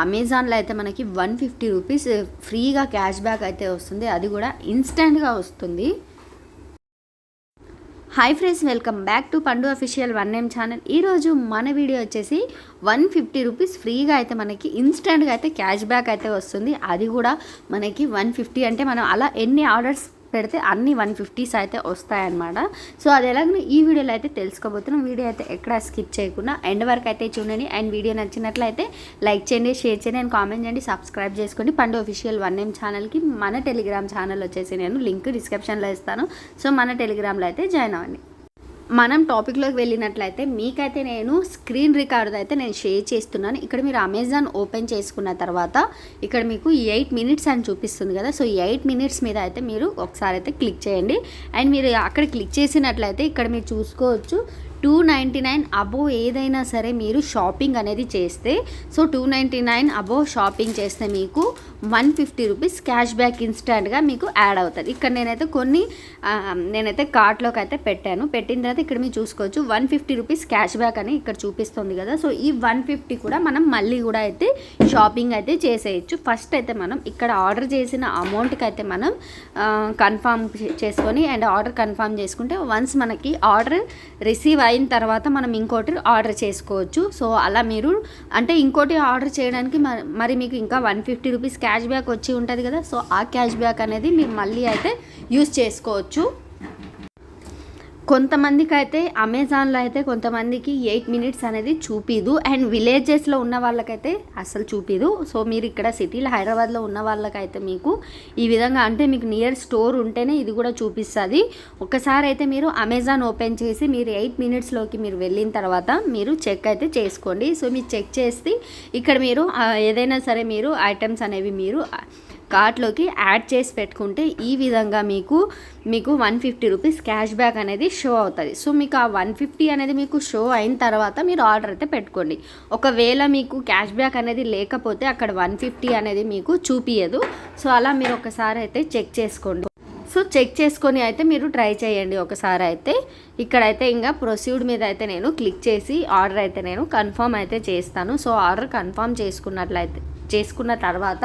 అమెజాన్లో అయితే మనకి 150 రూపీస్ ఫ్రీగా క్యాష్ బ్యాక్ అయితే వస్తుంది, అది కూడా ఇన్స్టెంట్గా వస్తుంది. Hi friends, welcome back to పండు అఫీషియల్ 1M ఛానల్. ఈరోజు మన వీడియో వచ్చేసి 150 రూపీస్ ఫ్రీగా అయితే మనకి ఇన్స్టెంట్గా అయితే క్యాష్ బ్యాక్ అయితే వస్తుంది, అది కూడా మనకి 150 అంటే మనం అలా ఎన్ని ఆర్డర్స్ పెడితే అన్ని 150s అయితే వస్తాయన్నమాట. సో అది ఎలాగో ఈ వీడియోలో అయితే తెలుసుకోబోతున్నాం. వీడియో అయితే ఎక్కడ స్కిప్ చేయకుండా ఎండ్ వరకు అయితే చూడండి. అండ్ వీడియో నచ్చినట్లయితే లైక్ చేయండి, షేర్ చేయండి అండ్ కామెంట్ చేయండి, సబ్స్క్రైబ్ చేసుకోండి. పండు అఫీషియల్ 1M ఛానల్కి మన టెలిగ్రామ్ ఛానల్ వచ్చేసి నేను లింక్ డిస్క్రిప్షన్లో ఇస్తాను. సో మన టెలిగ్రామ్లో అయితే జాయిన్ అవ్వండి. మనం టాపిక్లోకి వెళ్ళినట్లయితే మీకైతే నేను స్క్రీన్ రికార్డ్ అయితే నేను షేర్ చేస్తున్నాను. ఇక్కడ మీరు అమెజాన్ ఓపెన్ చేసుకున్న తర్వాత ఇక్కడ మీకు 8 మినిట్స్ అని చూపిస్తుంది కదా. సో 8 మినిట్స్ మీద అయితే మీరు ఒకసారి అయితే క్లిక్ చేయండి. అండ్ మీరు అక్కడ క్లిక్ చేసినట్లయితే ఇక్కడ మీరు చూసుకోవచ్చు 299 అబోవ్ ఏదైనా సరే మీరు షాపింగ్ అనేది చేస్తే, సో 299 అబోవ్ షాపింగ్ చేస్తే మీకు 150 రూపీస్ క్యాష్ బ్యాక్ ఇన్స్టెంట్గా మీకు యాడ్ అవుతుంది. ఇక్కడ నేనైతే కార్ట్లోకి అయితే పెట్టిన తర్వాత ఇక్కడ మీరు చూసుకోవచ్చు 150 రూపీస్ క్యాష్ బ్యాక్ అని ఇక్కడ చూపిస్తుంది కదా. సో ఈ 150 కూడా మనం మళ్ళీ కూడా అయితే షాపింగ్ అయితే చేసేయచ్చు. ఫస్ట్ అయితే మనం ఇక్కడ ఆర్డర్ చేసిన అమౌంట్కి అయితే మనం కన్ఫామ్ చేసుకొని అండ్ ఆర్డర్ కన్ఫామ్ చేసుకుంటే వన్స్ మనకి ఆర్డర్ రిసీవ్ అయిన తర్వాత మనం ఇంకోటి ఆర్డర్ చేసుకోవచ్చు. సో అలా మీరు అంటే ఇంకోటి ఆర్డర్ చేయడానికి మరి మీకు ఇంకా 150 రూపీస్ క్యాష్ బ్యాక్ వచ్చి ఉంటుంది కదా. సో ఆ క్యాష్ బ్యాక్ అనేది మీరు మళ్ళీ అయితే యూజ్ చేసుకోవచ్చు. కొంతమందికి అయితే అమెజాన్లో అయితే కొంతమందికి 8 మినిట్స్ అనేది చూపిదు, అండ్ విలేజెస్లో ఉన్న వాళ్ళకైతే అసలు చూపిదు. సో మీరు ఇక్కడ సిటీలో హైదరాబాద్లో ఉన్న వాళ్ళకైతే మీకు ఈ విధంగా అంటే మీకు నియర్ స్టోర్ ఉంటేనే ఇది కూడా చూపిస్తుంది. ఒకసారి అయితే మీరు అమెజాన్ ఓపెన్ చేసి మీరు 8 మినిట్స్లోకి మీరు వెళ్ళిన తర్వాత మీరు చెక్ అయితే చేసుకోండి. సో మీరు చెక్ చేసి ఇక్కడ మీరు ఏదైనా సరే మీరు ఐటమ్స్ అనేవి మీరు కార్ట్లోకి యాడ్ చేసి పెట్టుకుంటే ఈ విధంగా మీకు 150 రూపీస్ క్యాష్ బ్యాక్ అనేది షో అవుతుంది. సో మీకు ఆ 150 అనేది మీకు షో అయిన తర్వాత మీరు ఆర్డర్ అయితే పెట్టుకోండి. ఒకవేళ మీకు క్యాష్ బ్యాక్ అనేది లేకపోతే అక్కడ 150 అనేది మీకు చూపియదు. సో అలా మీరు ఒకసారి అయితే చెక్ చేసుకోండి. సో చెక్ చేసుకొని అయితే మీరు ట్రై చేయండి ఒకసారి అయితే. ఇక్కడైతే ఇంకా ప్రొసీడ్ మీద అయితే నేను క్లిక్ చేసి ఆర్డర్ అయితే నేను కన్ఫర్మ్ అయితే చేస్తాను. సో ఆర్డర్ కన్ఫర్మ్ చేసుకున్న తర్వాత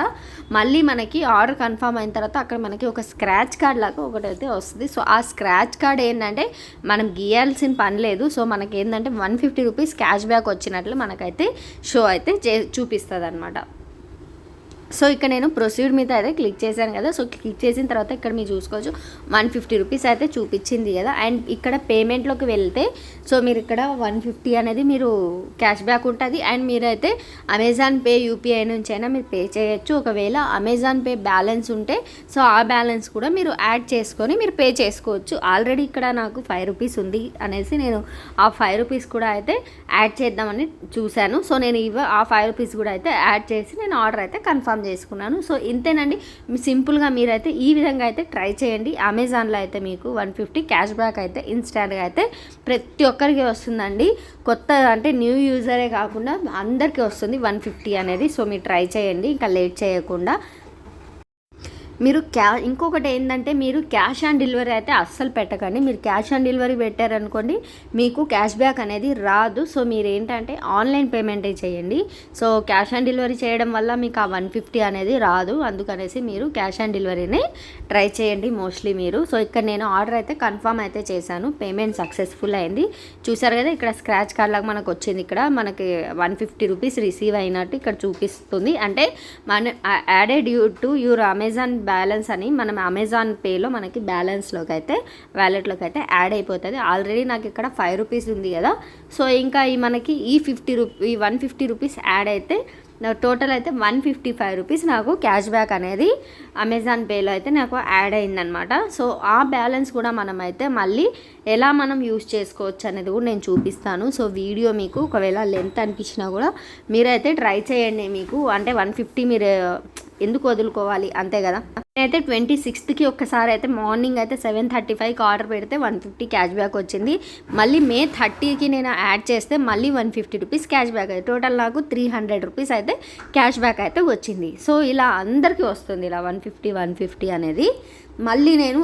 మళ్ళీ మనకి ఆర్డర్ కన్ఫర్మ్ అయిన తర్వాత అక్కడ మనకి ఒక స్క్రాచ్ కార్డ్ లాగా ఒకటైతే వస్తుంది. సో ఆ స్క్రాచ్ కార్డ్ ఏంటంటే మనం గీయాల్సిన పని లేదు. సో మనకి ఏంటంటే 150 రూపీస్ క్యాష్ బ్యాక్ వచ్చినట్లు మనకైతే షో అయితే చూపిస్తుంది అనమాట. సో ఇక్కడ నేను ప్రొసీడ్ మీద అయితే క్లిక్ చేశాను కదా. సో క్లిక్ చేసిన తర్వాత ఇక్కడ మీరు చూసుకోవచ్చు 150 రూపీస్ అయితే చూపించింది కదా. అండ్ ఇక్కడ పేమెంట్లోకి వెళ్తే సో మీరు ఇక్కడ 150 అనేది మీరు క్యాష్ బ్యాక్ ఉంటుంది. అండ్ మీరైతే అమెజాన్ పే యూపీఐ నుంచి అయినా మీరు పే చేయొచ్చు. ఒకవేళ అమెజాన్ పే బ్యాలెన్స్ ఉంటే సో ఆ బ్యాలెన్స్ కూడా మీరు యాడ్ చేసుకొని మీరు పే చేసుకోవచ్చు. ఆల్రెడీ ఇక్కడ నాకు 5 రూపీస్ ఉంది అనేసి నేను ఆ 5 రూపీస్ కూడా అయితే యాడ్ చేద్దామని చూశాను. సో నేను ఆ 5 రూపీస్ కూడా అయితే యాడ్ చేసి నేను ఆర్డర్ అయితే కన్ఫర్మ్ చేసుకున్నాను. సో ఇంతేనండి, సింపుల్గా మీరైతే ఈ విధంగా అయితే ట్రై చేయండి. అమెజాన్లో అయితే మీకు 150 క్యాష్ బ్యాక్ అయితే ఇన్స్టాంట్గా అయితే ప్రతి ఒక్కరికి వస్తుందండి. కొత్త అంటే న్యూ యూజరే కాకుండా అందరికీ వస్తుంది 150 అనేది. సో మీరు ట్రై చేయండి ఇంకా లేట్ చేయకుండా. మీరు ఇంకొకటి ఏంటంటే మీరు క్యాష్ ఆన్ డెలివరీ అయితే అస్సలు పెట్టకండి. మీరు క్యాష్ ఆన్ డెలివరీ పెట్టారనుకోండి మీకు క్యాష్ బ్యాక్ అనేది రాదు. సో మీరు ఏంటంటే ఆన్లైన్ పేమెంటే చేయండి. సో క్యాష్ ఆన్ డెలివరీ చేయడం వల్ల మీకు ఆ 150 అనేది రాదు. అందుకనేసి మీరు క్యాష్ ఆన్ డెలివరీని ట్రై చేయండి మోస్ట్లీ మీరు. సో ఇక్కడ నేను ఆర్డర్ అయితే కన్ఫర్మ్ అయితే చేశాను, పేమెంట్ సక్సెస్ఫుల్ అయింది. చూసారు కదా ఇక్కడ స్క్రాచ్ కార్డ్ లాగా మనకు వచ్చింది. ఇక్కడ మనకి 150 రూపీస్ రిసీవ్ అయినట్టు ఇక్కడ చూపిస్తుంది. అంటే మన added to your Amazon balance అని మనం అమెజాన్ పేలో మనకి బ్యాలెన్స్లోకి అయితే వ్యాలెట్లోకి అయితే యాడ్ అయిపోతుంది. ఆల్రెడీ నాకు ఇక్కడ 5 రూపీస్ ఉంది కదా. సో ఇంకా మనకి ఈ 150 రూపీస్ యాడ్ అయితే టోటల్ అయితే 155 రూపీస్ నాకు క్యాష్ బ్యాక్ అనేది అమెజాన్ పేలో అయితే నాకు యాడ్ అయిందనమాట. సో ఆ బ్యాలెన్స్ కూడా మనం అయితే మళ్ళీ ఎలా మనం యూజ్ చేసుకోవచ్చు అనేది కూడా నేను చూపిస్తాను. సో వీడియో మీకు ఒకవేళ లెంత్ అనిపించినా కూడా మీరైతే ట్రై చేయండి. మీకు అంటే 150 మీరు ఎందుకు వదులుకోవాలి, అంతే కదా. నేనైతే 26కి ఒక్కసారి అయితే మార్నింగ్ అయితే 7:35కి ఆర్డర్ పెడితే 150 క్యాష్ బ్యాక్ వచ్చింది. మళ్ళీ May 30కి నేను యాడ్ చేస్తే మళ్ళీ 150 రూపీస్ క్యాష్ బ్యాక్ అయితే టోటల్ నాకు 300 రూపీస్ అయితే క్యాష్ బ్యాక్ అయితే వచ్చింది. సో ఇలా అందరికీ వస్తుంది ఇలా 150 అనేది. మళ్ళీ నేను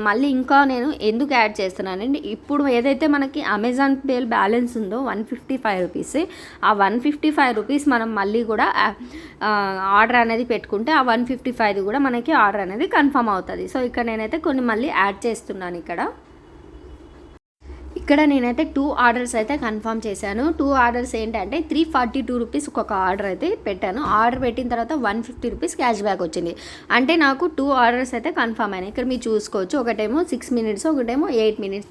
మళ్ళీ ఇంకా నేను ఎందుకు యాడ్ చేస్తున్నానండి, ఇప్పుడు ఏదైతే మనకి అమెజాన్ పే బ్యాలెన్స్ ఉందో 155 రూపీస్, ఆ 155 రూపీస్ మనం మళ్ళీ కూడా ఆర్డర్ అనేది పెట్టుకుంటే ఆ 155 కూడా మనకి ఆర్డర్ అనేది కన్ఫర్మ్ అవుతుంది. సో ఇక్కడ నేనైతే కొన్ని మళ్ళీ యాడ్ చేస్తున్నాను. ఇక్కడ నేనైతే 2 ఆర్డర్స్ అయితే కన్ఫర్మ్ చేశాను. 2 ఆర్డర్స్ ఏంటంటే 342 రూపీస్ ఒక్కొక్క ఆర్డర్ అయితే పెట్టాను. ఆర్డర్ పెట్టిన తర్వాత 150 రూపీస్ క్యాష్ బ్యాక్ వచ్చింది. అంటే నాకు 2 ఆర్డర్స్ అయితే కన్ఫర్మ్ అయినాయి. ఇక్కడ మీరు చూసుకోవచ్చు, ఒకటేమో 6 మినిట్స్, ఒకటేమో 8 మినిట్స్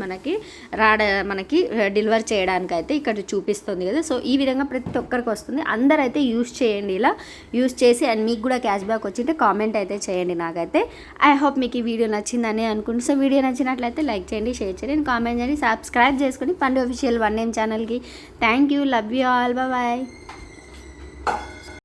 మనకి డెలివర్ చేయడానికి అయితే ఇక్కడ చూపిస్తుంది కదా. సో ఈ విధంగా ప్రతి ఒక్కరికి వస్తుంది. అందరూ అయితే యూస్ చేయండి, ఇలా యూస్ చేసి అండ్ మీకు కూడా క్యాష్ బ్యాక్ వచ్చింటే కామెంట్ అయితే చేయండి నాకైతే. ఐ హోప్ మీకు ఈ వీడియో నచ్చిందని అనుకుంటున్నాను. సో వీడియో నచ్చినట్లయితే లైక్ చేయండి, షేర్ చేయండి, కామెంట్ చేయండి, సబ్స్క్రైబ్ చేసుకొని పండు అఫీషియల్ 1 నేమ్ ఛానల్కి. Thank you, love you all, bye.